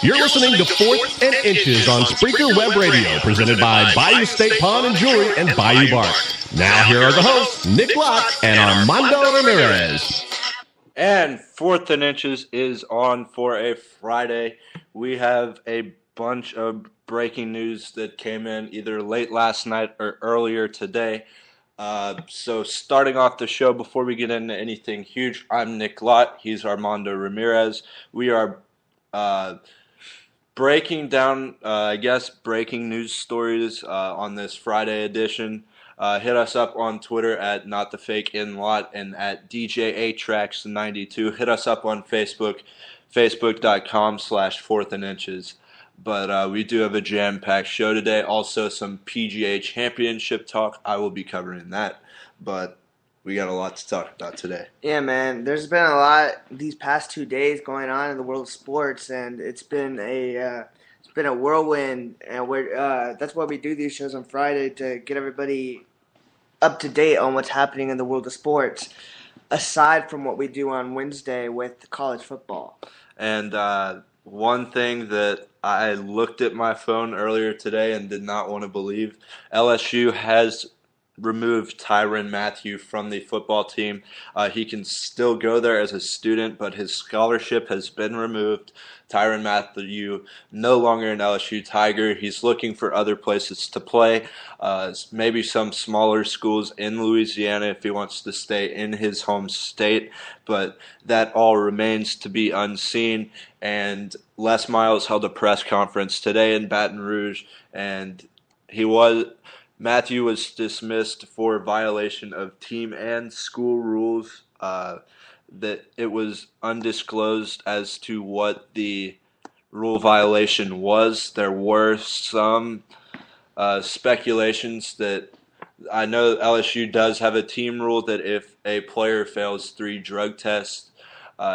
You're listening to Fourth and Inches on Spreaker Web Radio, presented by Bayou State Pawn and Jewelry and Bayou Bark. Now here are the hosts, Nick Lott and Armando Ramirez. And Fourth and Inches is on for a Friday. We have a bunch of breaking news that came in either late last night or earlier today. So starting off the show, before we get into anything huge, I'm Nick Lott. He's Armando Ramirez. We are breaking down, breaking news stories on this Friday edition. Hit us up on Twitter at NotTheFakeInLot and at DJ8Tracks92. Hit us up on Facebook, facebook.com/4thandinches. But we do have a jam-packed show today. Also some PGA Championship talk. I will be covering that. But we got a lot to talk about today. Yeah, man. There's been a lot these past 2 days going on in the world of sports, and it's been a whirlwind. And that's why we do these shows on Friday, to get everybody up to date on what's happening in the world of sports, aside from what we do on Wednesday with college football. And one thing that I looked at my phone earlier today and did not want to believe, LSU has removed Tyrann Mathieu from the football team. He can still go there as a student, but his scholarship has been removed. Tyrann Mathieu no longer an LSU Tiger. He's looking for other places to play, maybe some smaller schools in Louisiana if he wants to stay in his home state, but that all remains to be unseen. And Les Miles held a press conference today in Baton Rouge, and Mathieu was dismissed for violation of team and school rules. That it was undisclosed as to what the rule violation was. There were some speculations that I know LSU does have a team rule that if a player fails 3 drug tests,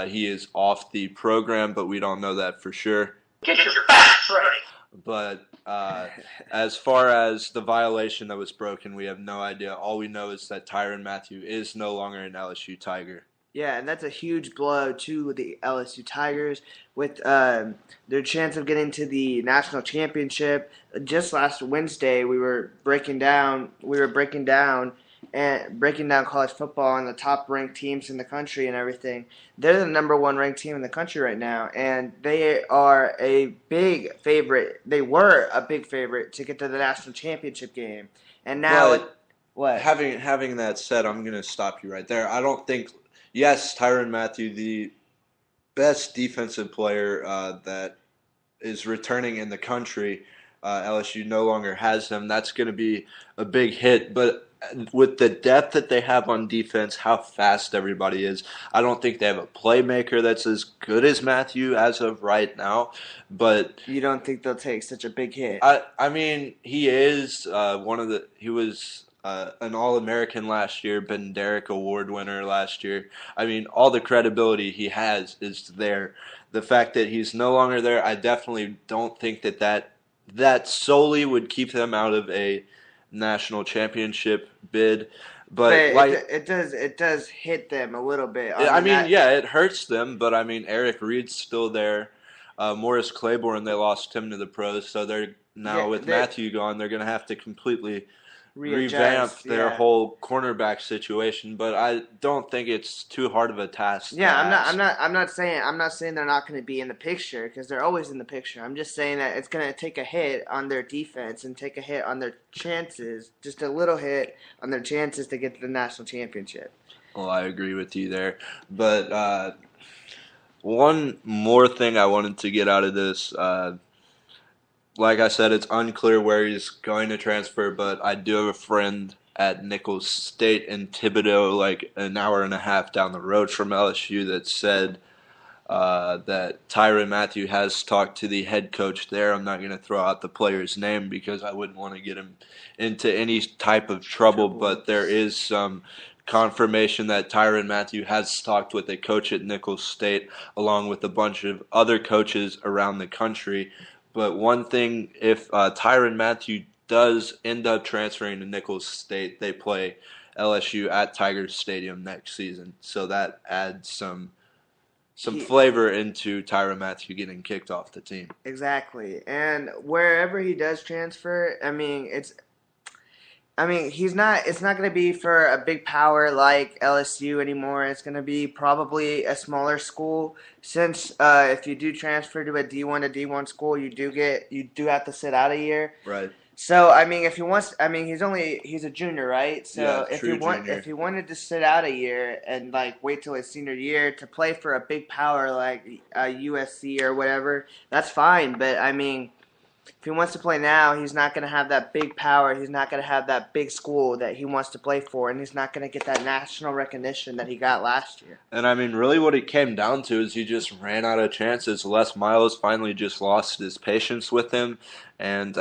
he is off the program, but we don't know that for sure. Get your facts right. But as far as the violation that was broken, we have no idea. All we know is that Tyrann Mathieu is no longer an LSU Tiger. Yeah, and that's a huge blow to the LSU Tigers with their chance of getting to the national championship. Just last Wednesday, we were breaking down college football and the top ranked teams in the country and everything. They're the number 1 ranked team in the country right now, and they are a big favorite. They were a big favorite to get to the national championship game, and now what? Having that said, I'm going to stop you right there. I don't think. Yes, Tyrann Mathieu, the best defensive player that is returning in the country. LSU no longer has him. That's going to be a big hit. But with the depth that they have on defense, how fast everybody is, I don't think they have a playmaker that's as good as Mathieu as of right now. But you don't think they'll take such a big hit? I mean, he is he was an All-American last year, Ben Derrick Award winner last year. I mean, all the credibility he has is there. The fact that he's no longer there, I definitely don't think that solely would keep them out of a national championship bid. But it does hit them a little bit. It hurts them. But I mean, Eric Reed's still there. Morris Claiborne, they lost him to the pros, so they're now with Mathieu gone, they're going to have to completely revamp their whole cornerback situation, but I don't think it's too hard of a task. Yeah, I'm not saying they're not going to be in the picture, because they're always in the picture. I'm just saying that it's going to take a hit on their defense and take a hit on their chances, just a little hit on their chances to get to the national championship. Well, I agree with you there, but one more thing I wanted to get out of this. Like I said, it's unclear where he's going to transfer, but I do have a friend at Nicholls State in Thibodaux, like an hour and a half down the road from LSU, that said that Tyrann Mathieu has talked to the head coach there. I'm not going to throw out the player's name because I wouldn't want to get him into any type of trouble, but there is some confirmation that Tyrann Mathieu has talked with a coach at Nicholls State along with a bunch of other coaches around the country. But one thing, if Tyrann Mathieu does end up transferring to Nicholls State, they play LSU at Tigers Stadium next season. So that adds some flavor into Tyrann Mathieu getting kicked off the team. Exactly. And wherever he does transfer, he's not. It's not going to be for a big power like LSU anymore. It's going to be probably a smaller school. Since if you do transfer to a D1 to D1 school, you do have to sit out a year. Right. So if he wants, he's a junior, right? So Yeah, if junior. if he wanted to sit out a year and wait till his senior year to play for a big power like USC or whatever, that's fine. But if he wants to play now, he's not going to have that big power. He's not going to have that big school that he wants to play for, and he's not going to get that national recognition that he got last year. And really what it came down to is he just ran out of chances. Les Miles finally just lost his patience with him, and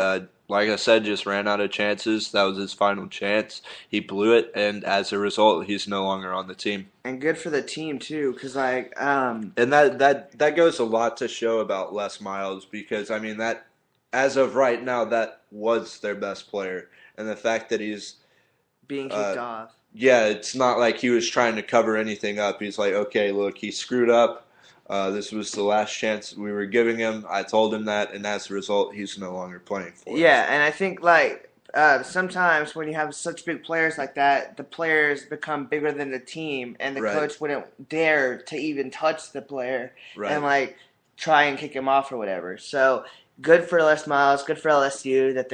like I said, just ran out of chances. That was his final chance. He blew it, and as a result, he's no longer on the team. And good for the team too, because and that goes a lot to show about Les Miles, because that. As of right now, that was their best player. And the fact that he's being kicked off. Yeah, it's not like he was trying to cover anything up. He's like, okay, look, he screwed up. This was the last chance we were giving him. I told him that, and as a result, he's no longer playing for us. Yeah, and I think, sometimes when you have such big players like that, the players become bigger than the team, and the coach wouldn't dare to even touch the player and, try and kick him off or whatever. So good for Les Miles, good for LSU that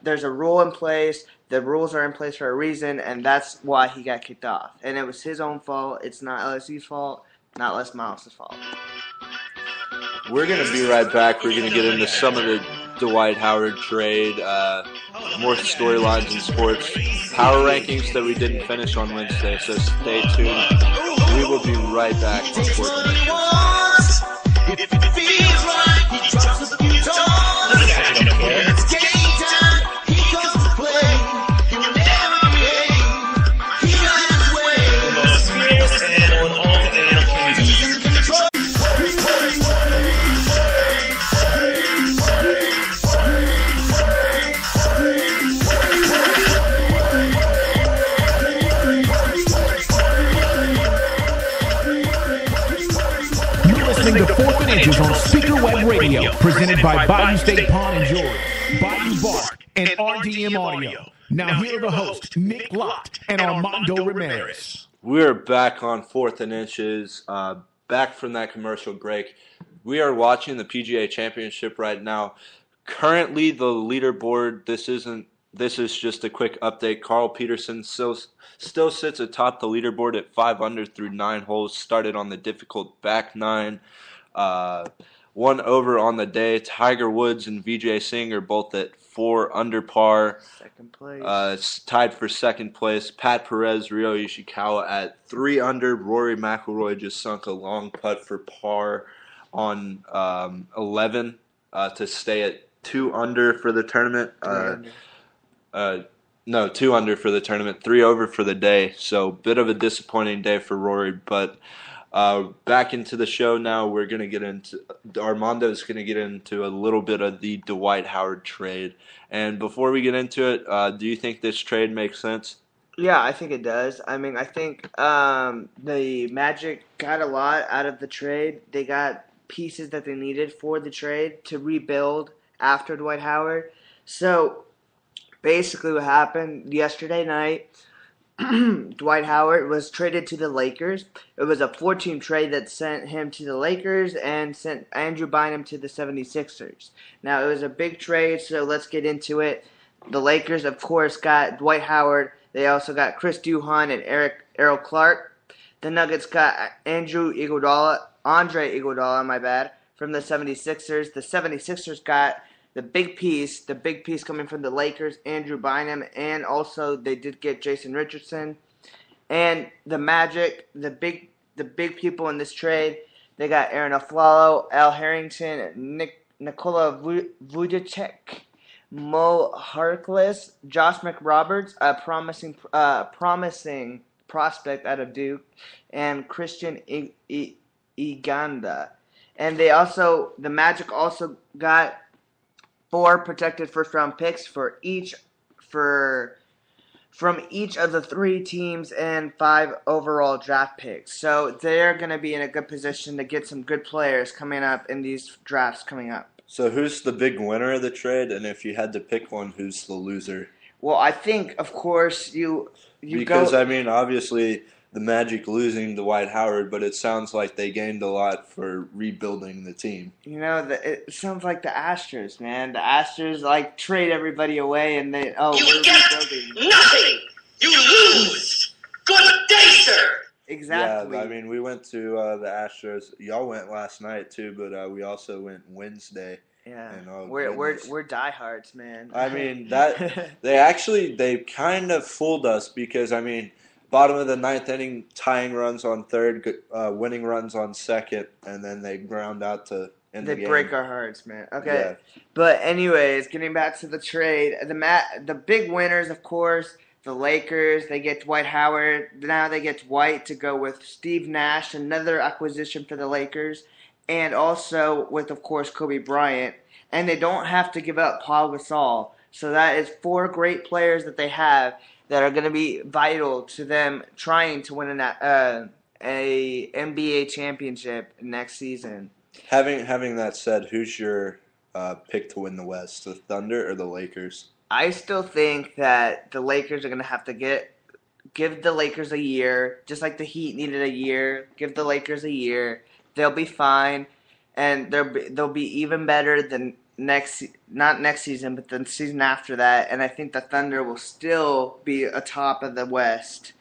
there's a rule in place. The rules are in place for a reason, and that's why he got kicked off. And it was his own fault. It's not LSU's fault, not Les Miles' fault. We're going to be right back. We're going to get into some of the Dwight Howard trade, more storylines in sports, power rankings that we didn't finish on Wednesday, so stay tuned. We will be right back on Fourth and Inches. If it feels right, he drops a few tones. It's game time, he comes to play. He will never behave. He got his way. The most experienced animal in all the animal kingdom. He's in control. Listening to Fourth and Inches on Spreaker Web Radio, presented by Bayou State Pond and Jewelry, Bayou Bark, and RDM Audio. Now here are the hosts, Nick Lott and Armando Ramirez. We're back on Fourth and Inches, back from that commercial break. We are watching the PGA Championship right now. Currently, the leaderboard, this is just a quick update. Carl Peterson still sits atop the leaderboard at 5 under through 9 holes. Started on the difficult back 9. 1 over on the day. Tiger Woods and Vijay Singh are both at 4 under par. Second place. It's tied for second place. Pat Perez, Ryo Ishikawa at 3 under. Rory McIlroy just sunk a long putt for par on 11 to stay at 2 under for the tournament. 2 under for the tournament, 3 over for the day. So bit of a disappointing day for Rory. But back into the show now. We're going to get into Armando's going to get into a little bit of the Dwight Howard trade. And before we get into it, do you think this trade makes sense? Yeah, I think it does. I think the Magic got a lot out of the trade. They got pieces that they needed for the trade to rebuild after Dwight Howard. So basically what happened yesterday night, Dwight Howard was traded to the Lakers. It was a 4-team trade that sent him to the Lakers and sent Andrew Bynum to the 76ers. Now, it was a big trade, so let's get into it. The Lakers, of course, got Dwight Howard. They also got Chris Duhon and Errol Clark. The Nuggets got Andre Iguodala, from the 76ers. The 76ers got the big piece coming from the Lakers, Andrew Bynum, and also they did get Jason Richardson. And the Magic, the big people in this trade, they got Aaron Aflalo, Al Harrington, Nikola Vujacic, Mo Harkless, Josh McRoberts, a promising prospect out of Duke, and Christian Iganda. And the Magic also got 4 protected first-round picks for from each of the 3 teams and 5 overall draft picks. So they're going to be in a good position to get some good players coming up in these drafts coming up. So who's the big winner of the trade? And if you had to pick one, who's the loser? Well, I think, of course, Because, I mean, obviously the Magic losing Dwight Howard, but it sounds like they gained a lot for rebuilding the team. You know, it sounds like the Astros, man. The Astros, like, trade everybody away and they, we're rebuilding. Nothing. You lose. Good day, sir. Exactly. Yeah, I mean, we went to the Astros. Y'all went last night, too, but we also went Wednesday. Yeah, And, we're diehards, man. I mean, they kind of fooled us because, I mean, bottom of the 9th inning, tying runs on third, winning runs on second, and then they ground out to end the game. They break our hearts, man. Okay, Yeah. But anyways, getting back to the trade, the big winners, of course, the Lakers. They get Dwight Howard. Now they get Dwight to go with Steve Nash, another acquisition for the Lakers, and also with, of course, Kobe Bryant. And they don't have to give up Paul Gasol. So that is 4 great players that they have that are going to be vital to them trying to win a NBA championship next season. Having that said, who's your pick to win the West, the Thunder or the Lakers? I still think that the Lakers are going to have to give the Lakers a year, just like the Heat needed a year. Give the Lakers a year. They'll be fine, and they'll be even better than not next season, but the season after that. And I think the Thunder will still be atop of the West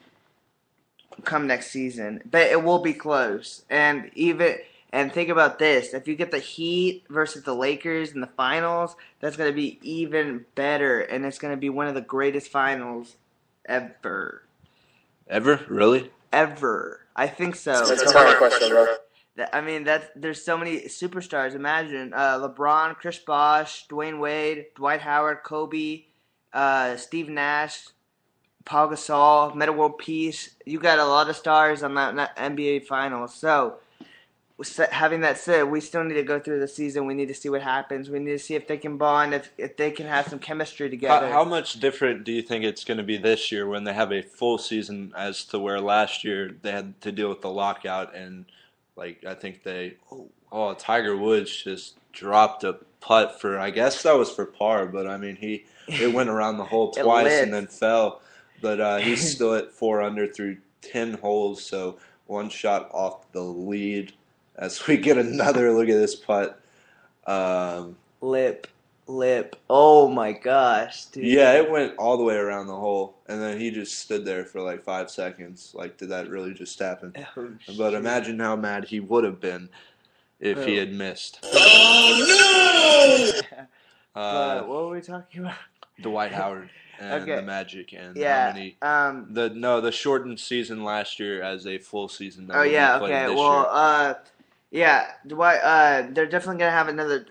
come next season, but it will be close. And think about this: if you get the Heat versus the Lakers in the finals, that's going to be even better, and it's going to be one of the greatest finals ever. Ever? Really? Ever. I think so. That's a hard question, bro. I mean, there's so many superstars. Imagine LeBron, Chris Bosh, Dwayne Wade, Dwight Howard, Kobe, Steve Nash, Paul Gasol, Metta World Peace. You got a lot of stars on that NBA Finals. So, having that said, we still need to go through the season. We need to see what happens. We need to see if they can bond, if they can have some chemistry together. How much different do you think it's going to be this year when they have a full season as to where last year they had to deal with the lockout and, like, I think Tiger Woods just dropped a putt for, I guess that was for par, but I mean, it went around the hole twice and then fell. But he's still at 4 under through 10 holes, so 1 shot off the lead. As we get another look at this putt. Lip. Oh my gosh, dude. Yeah, it went all the way around the hole, and then he just stood there for like 5 seconds. Like, did that really just happen? Oh, but imagine how mad he would have been if he had missed. Oh, no! What were we talking about? Dwight Howard and Okay. the Magic and Yeah. how many the shortened season last year as a full season. That Oh will be yeah, played okay. this Well, year. yeah, Dwight. They're definitely gonna have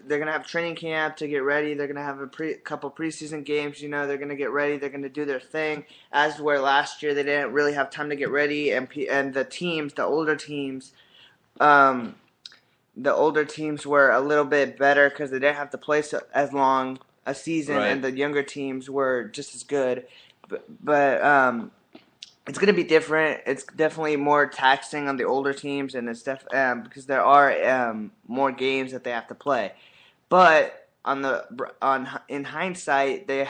they're gonna have training camp to get ready. They're gonna have couple preseason games. You know, they're gonna get ready. They're gonna do their thing. As where last year they didn't really have time to get ready, and the older teams were a little bit better because they didn't have to play as long a season, Right. and the younger teams were just as good. But it's going to be different. It's definitely more taxing on the older teams, and it's because there are more games that they have to play. But in hindsight, they're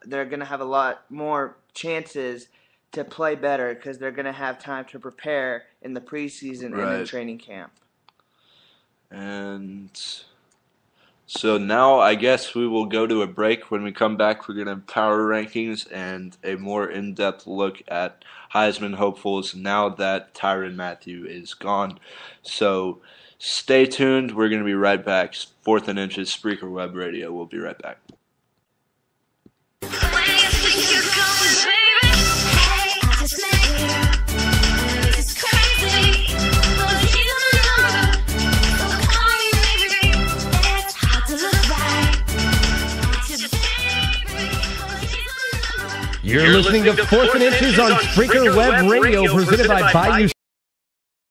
going to have a lot more chances to play better because they're going to have time to prepare in the preseason and in Right. training camp. And so now I guess we will go to a break. When we come back, we're going to have power rankings and a more in-depth look at Heisman hopefuls now that Tyrann Mathieu is gone. So stay tuned. We're going to be right back. 4th and Inches, Spreaker Web Radio. We'll be right back. You're listening to 4th and Inches on Spreaker Web Radio, presented by Bayou